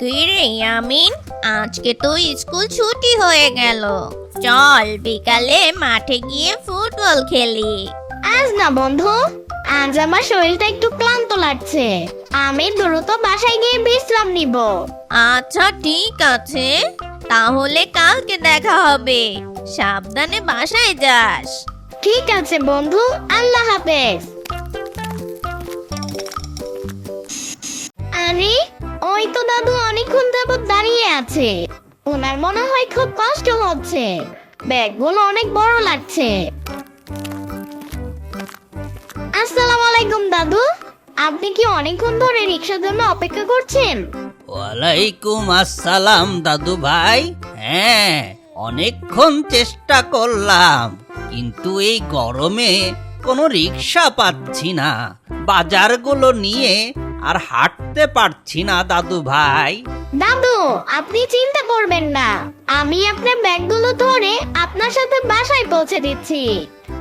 কি রে ইয়ামিন, আজকে তো স্কুল ছুটি হয়ে গেল। চল বিকালে মাঠে গিয়ে ফুটবল খেলি। আজ না বন্ধু, আজ আমার শরীরটা একটু ক্লান্ত লাগছে। আমি দ্রুত বাসায় গিয়ে বিশ্রাম নিব। আচ্ছা ঠিক আছে, তাহলে কালকে দেখা হবে। সাবধানে বাসায় যাস। ঠিক আছে বন্ধু, আল্লাহ হাফেজ। আরে ওই তো দাদু অনেকক্ষণ যাবত দাঁড়িয়ে আছে। ওনার মনে হয় খুব কষ্ট হচ্ছে। ব্যাগগুলো অনেক বড় লাগছে। আসসালামু আলাইকুম দাদু, আপনি কি অনেকক্ষণ ধরে রিক্সার জন্য অপেক্ষা করছেন? ওয়ালাইকুম আসসালাম দাদু ভাই। হ্যাঁ, অনেকক্ষণ চেষ্টা করলাম, কিন্তু এই গরমে কোনো রিক্সা পাচ্ছি না। বাজারগুলো নিয়ে আর হাঁটতে পারছি না দাদু ভাই। দাদু, আপনি চিন্তা করবেন না, আমি আপনার ব্যাগগুলো ধরে আপনার সাথে বাসায় পৌঁছে দিচ্ছি।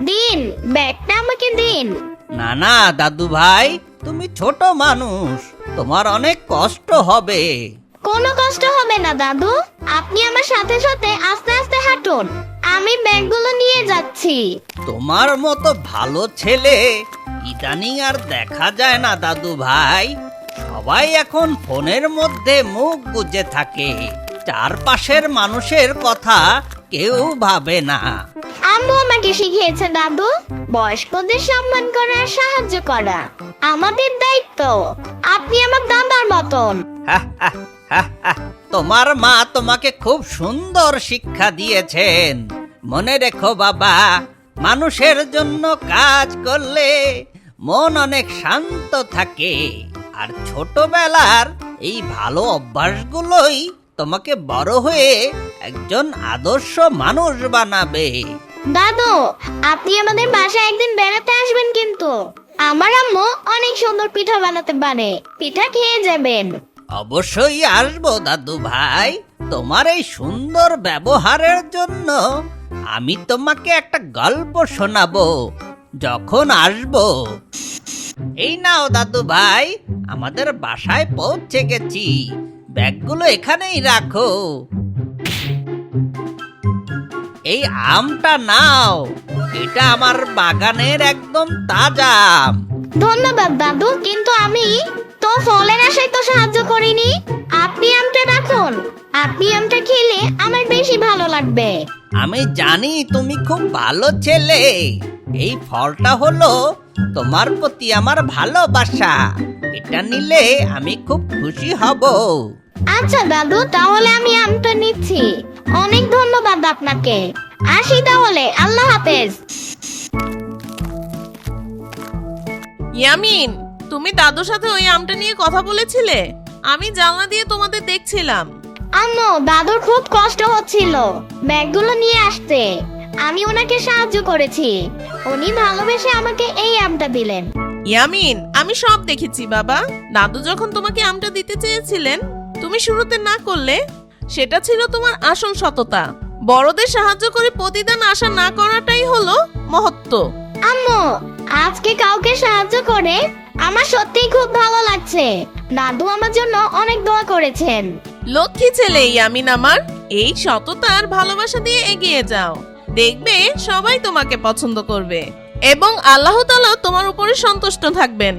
দিন, ব্যাগটা আমাকে দিন। না না দাদু ভাই, তুমি ছোট মানুষ, তোমার অনেক কষ্ট হবে। কোনো কষ্ট হবে না দাদু, আপনি আমার সাথে সাথে আস্তে আস্তে হাঁটুন, আমি ব্যাগগুলো নিয়ে যাচ্ছি। তোমার মতো ভালো ছেলে ইদানিং আর দেখা যায় না দাদু ভাই। সবাই এখন ফোনের মধ্যে মুখ গুজে থাকে, চারপাশের মানুষের কথা কেউ ভাবে না। আম্মু আমাকে শিখিয়েছে দাদু, বয়স্কদের সম্মান করা আর সাহায্য করা আমাদের দায়িত্ব। আপনি আমার দাদার মতন। তোমার মা তোমাকে খুব সুন্দর শিক্ষা দিয়েছেন। মনে রেখো বাবা, মানুষের জন্য কাজ করলে মন অনেক শান্ত থাকে। আর ছোটবেলার এই ভালো অভ্যাসগুলোই তোমাকে বড় হয়ে একজন আদর্শ মানুষ বানাবে। দাদু, আপনি আমাদের বাসায় একদিন বেড়াতে আসবেন কিন্তু। আমার আম্মু অনেক সুন্দর পিঠা বানাতে পারে, পিঠা খেয়ে যাবেন। অবশ্যই আসবো দাদু ভাই। তোমার এই সুন্দর ব্যবহারের জন্য আমি তোমাকে একটা গল্প শোনাবো যখন আসবো। এই নাও দাদু ভাই, আমাদের বাসায় পৌঁছে গেছি। ব্যাগগুলো এখানেই রাখো। এই আমটা নাও, এটা আমার বাগানের একদম তাজা আম। ধন্যবাদ দাদু, কিন্তু আমি তো ফলের আশায় তো সাহায্য করিনি। আপনি আমটা রাখুন, আপনি আমটা খেলে আমার বেশি ভালো লাগবে। আমি জানি তুমি খুব ভালো ছেলে। এই ফলটা হলো তোমার প্রতি আমার ভালোবাসা। এটা নিলে আমি খুব খুশি হব। আচ্ছা দাদু, তাহলে আমি আমটা নিচ্ছি। অনেক ধন্যবাদ আপনাকে। আসি তাহলে, আল্লাহ হাফেজ। ইয়ামিন, তুমি দাদুর সাথে ওই আমটা নিয়ে কথা বলেছিলে? আমি জানলা দিয়ে তোমাদের দেখছিলাম। আম্মু, দাদুর খুব কষ্ট হচ্ছিল ব্যাগগুলো নিয়ে আসতে। আমি ওনাকে সাহায্য করেছি। উনি ভালোবেসে আমাকে এই আমটা দিলেন। ইয়ামিন, আমি সব দেখেছি বাবা। দাদু যখন তোমাকে আমটা দিতে চেয়েছিলেন, তুমি শুরুতে না করলে, সেটা ছিল তোমার আসল সততা। বড়দের সাহায্য করে প্রতিদান আশা না করাটাই হলো মহত্ব। আম্মু, আজকে কাউকে সাহায্য করে আমার সত্যিই খুব ভালো লাগছে। দাদু আমার জন্য অনেক দোয়া করেছেন। লক্ষ্মী ছেলে ইয়ামিন আমার। এই সততা আর ভালোবাসা দিয়ে এগিয়ে যাও, দেখবে সবাই তোমাকে পছন্দ করবে এবং আল্লাহ তাআলা তোমার উপরে সন্তুষ্ট থাকবেন।